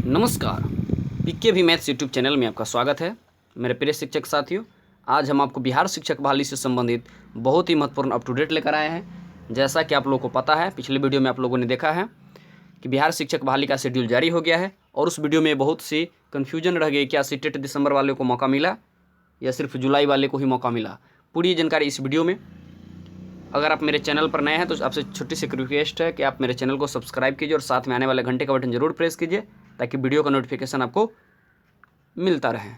नमस्कार, पीके भी maths YouTube channel में आपका स्वागत है। मेरे प्रिय शिक्षक साथियों, आज हम आपको बिहार शिक्षक बहाली से संबंधित बहुत ही महत्वपूर्ण अप टू डेट लेकर आए हैं। जैसा कि आप लोगों को पता है, पिछले वीडियो में आप लोगों ने देखा है कि बिहार शिक्षक बहाली का शेड्यूल जारी हो गया है और उस वीडियो में बहुत सी कन्फ्यूजन रह गई। क्या सीटेट दिसंबर वाले को मौका मिला या सिर्फ जुलाई वाले को ही मौका मिला? पूरी जानकारी इस वीडियो में। अगर आप मेरे चैनल पर नए हैं तो आपसे छोटी सी रिक्वेस्ट है कि आप मेरे चैनल को सब्सक्राइब कीजिए और साथ में आने वाले घंटे का बटन जरूर प्रेस कीजिए ताकि वीडियो का नोटिफिकेशन आपको मिलता रहे।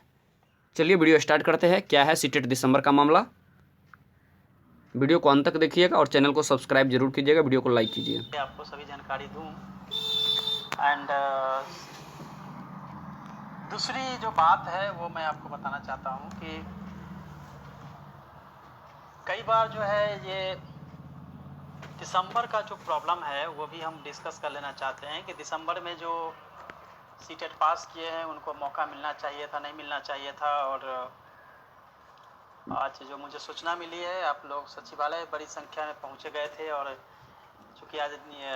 चलिए वीडियो स्टार्ट करते हैं। क्या है सीटेट दिसंबर का मामला? वीडियो को अंत तक देखिएगा और चैनल को सब्सक्राइब जरूर कीजिएगा, वीडियो को लाइक कीजिए। आपको सभी जानकारी दूं। एंड दूसरी जो बात है वो मैं आपको बताना चाहता हूं कि कई बार जो है ये दिसंबर का जो प्रॉब्लम है वो भी हम डिस्कस कर लेना चाहते हैं कि दिसंबर में जो सीटेट पास किए हैं उनको मौका मिलना चाहिए था, नहीं मिलना चाहिए था। और आज जो मुझे सूचना मिली है, आप लोग सचिवालय बड़ी संख्या में पहुंचे गए थे और चूँकि आज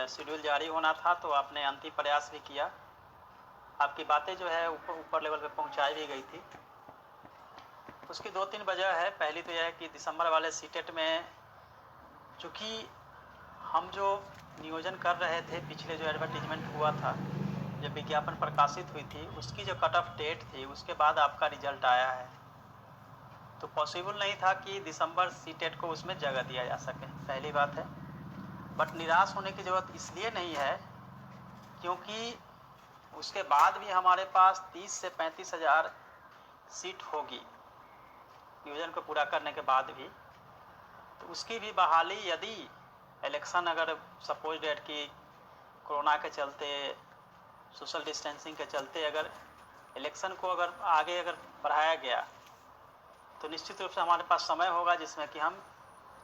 शेड्यूल जारी होना था तो आपने अंतिम प्रयास भी किया। आपकी बातें जो है ऊपर लेवल पे पहुंचाई भी गई थी। उसकी 2-3 वजह है। पहली तो यह है कि दिसंबर वाले सीटेट में चूँकि हम जो नियोजन कर रहे थे, पिछले जो एडवर्टीजमेंट हुआ था, जब विज्ञापन प्रकाशित हुई थी, उसकी जो कट ऑफ डेट थी उसके बाद आपका रिजल्ट आया है, तो पॉसिबल नहीं था कि दिसंबर सीटेट को उसमें जगह दिया जा सके। पहली बात है। बट निराश होने की ज़रूरत इसलिए नहीं है क्योंकि उसके बाद भी हमारे पास 30 से 35 हज़ार सीट होगी नियोजन को पूरा करने के बाद भी। तो उसकी भी बहाली, यदि इलेक्शन अगर सपोज डेट की कोरोना के चलते, सोशल डिस्टेंसिंग के चलते अगर इलेक्शन को अगर आगे अगर बढ़ाया गया तो निश्चित रूप से हमारे पास समय होगा जिसमें कि हम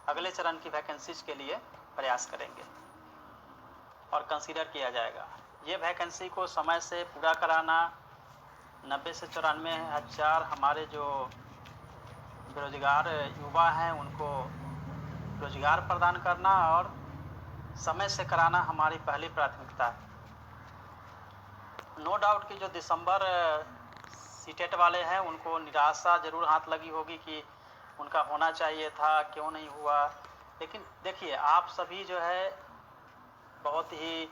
अगले चरण की वैकेंसीज के लिए प्रयास करेंगे और कंसीडर किया जाएगा। ये वैकेंसी को समय से पूरा कराना, 90 से 94 हज़ार हमारे जो बेरोजगार युवा हैं उनको रोजगार प्रदान करना और समय से कराना हमारी पहली प्राथमिकता है। नो डाउट कि जो दिसंबर सीटेट वाले हैं उनको निराशा ज़रूर हाथ लगी होगी कि उनका होना चाहिए था, क्यों नहीं हुआ। लेकिन देखिए, आप सभी जो है बहुत ही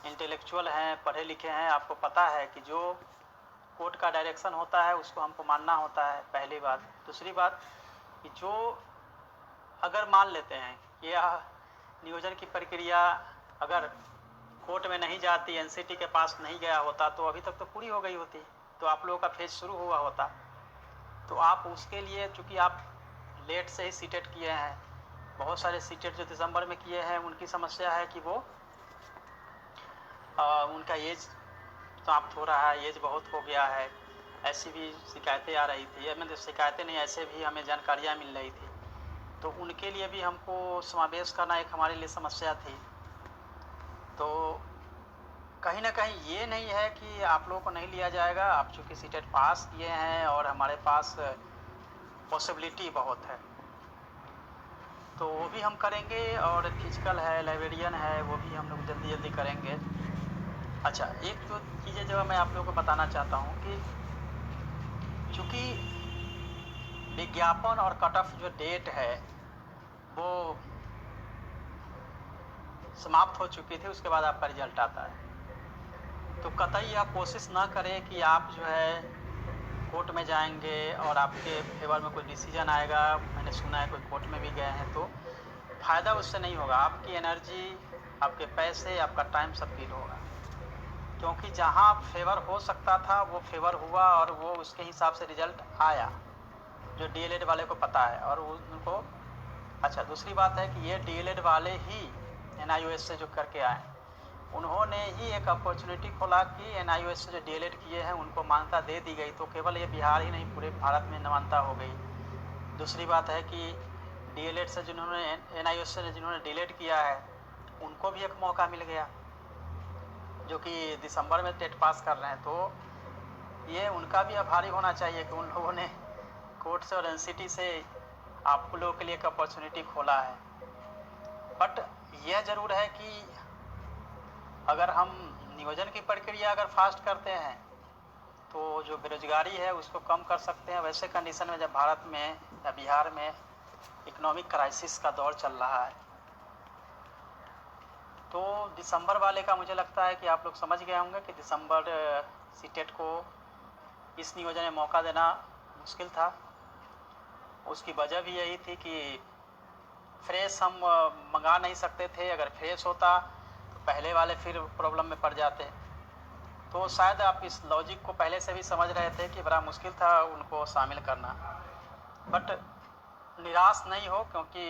इंटेलेक्चुअल हैं, पढ़े लिखे हैं, आपको पता है कि जो कोर्ट का डायरेक्शन होता है उसको हमको मानना होता है, पहली बात। दूसरी बात कि जो अगर मान लेते हैं कि यह नियोजन की प्रक्रिया अगर कोर्ट में नहीं जाती, एनसीटी के पास नहीं गया होता तो अभी तक तो पूरी हो गई होती, तो आप लोगों का फेज शुरू हुआ होता। तो आप उसके लिए, चूँकि आप लेट से ही सीटेट किए हैं, बहुत सारे सीटेट जो दिसंबर में किए हैं उनकी समस्या है कि वो उनका एज समाप्त हो रहा है, एज बहुत हो गया है, ऐसी भी शिकायतें आ रही थी। मतलब शिकायतें नहीं, ऐसे भी हमें जानकारियाँ मिल रही थी, तो उनके लिए भी हमको समावेश करना एक हमारे लिए समस्या थी। तो कहीं ना कहीं ये नहीं है कि आप लोगों को नहीं लिया जाएगा। आप चूँकि सीटेट पास किए हैं और हमारे पास पॉसिबिलिटी बहुत है, तो वो भी हम करेंगे। और फिजिकल है, लाइब्रेरियन है, वो भी हम लोग जल्दी जल्दी करेंगे। अच्छा, एक तो चीज़ें जो मैं आप लोगों को बताना चाहता हूँ कि चूँकि विज्ञापन और कट ऑफ जो डेट है वो समाप्त हो चुकी थी, उसके बाद आपका रिजल्ट आता है, तो कतई आप कोशिश ना करें कि आप जो है कोर्ट में जाएंगे और आपके फेवर में कोई डिसीजन आएगा। मैंने सुना है कोई कोर्ट में भी गए हैं, तो फ़ायदा उससे नहीं होगा। आपकी एनर्जी, आपके पैसे, आपका टाइम सब फील होगा, क्योंकि जहां फेवर हो सकता था वो फेवर हुआ और वो उसके हिसाब से रिजल्ट आया, जो डीएलएड वाले को पता है और उनको। अच्छा, दूसरी बात है कि ये डीएलएड वाले ही एनआईओएस से जो करके आए, उन्होंने ही एक अपॉर्चुनिटी खोला कि एनआईओएस से जो डीएलएड किए हैं उनको मान्यता दे दी गई, तो केवल ये बिहार ही नहीं पूरे भारत में मान्यता हो गई। दूसरी बात है कि डीएलएड से जिन्होंने एनआईओएस से जिन्होंने डीएलएड किया है उनको भी एक मौका मिल गया, जो कि दिसंबर में टेट पास कर रहे हैं। तो ये उनका भी आभारी होना चाहिए कि उन लोगों ने कोर्ट से और एनसीटी से आप लोगों के लिए एक अपॉर्चुनिटी खोला है। बट यह ज़रूर है कि अगर हम नियोजन की प्रक्रिया अगर फास्ट करते हैं तो जो बेरोजगारी है उसको कम कर सकते हैं। वैसे कंडीशन में जब भारत में या बिहार में इकोनॉमिक क्राइसिस का दौर चल रहा है, तो दिसंबर वाले का मुझे लगता है कि आप लोग समझ गए होंगे कि दिसंबर सीटेट को इस नियोजन में मौका देना मुश्किल था। उसकी वजह भी यही थी कि फ्रेश हम मंगा नहीं सकते थे। अगर फ्रेश होता तो पहले वाले फिर प्रॉब्लम में पड़ जाते। तो शायद आप इस लॉजिक को पहले से भी समझ रहे थे कि बड़ा मुश्किल था उनको शामिल करना। बट निराश नहीं हो, क्योंकि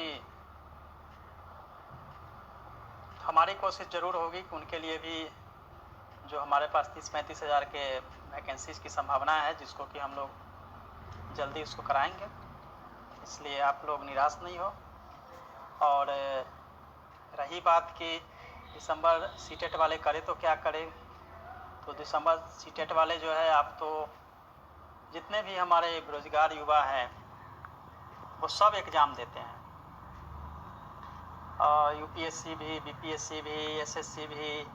हमारी कोशिश ज़रूर होगी कि उनके लिए भी जो हमारे पास 30-35 हज़ार के वैकेंसीज़ की संभावना है, जिसको कि हम लोग जल्दी उसको कराएंगे। इसलिए आप लोग निराश नहीं हो। और रही बात कि दिसंबर सीटेट वाले करे तो क्या करें, तो दिसंबर सीटेट वाले जो है, आप तो जितने भी हमारे बेरोजगार युवा हैं वो सब एग्ज़ाम देते हैं, यूपीएससी भी, बीपीएससी भी, एसएससी भी,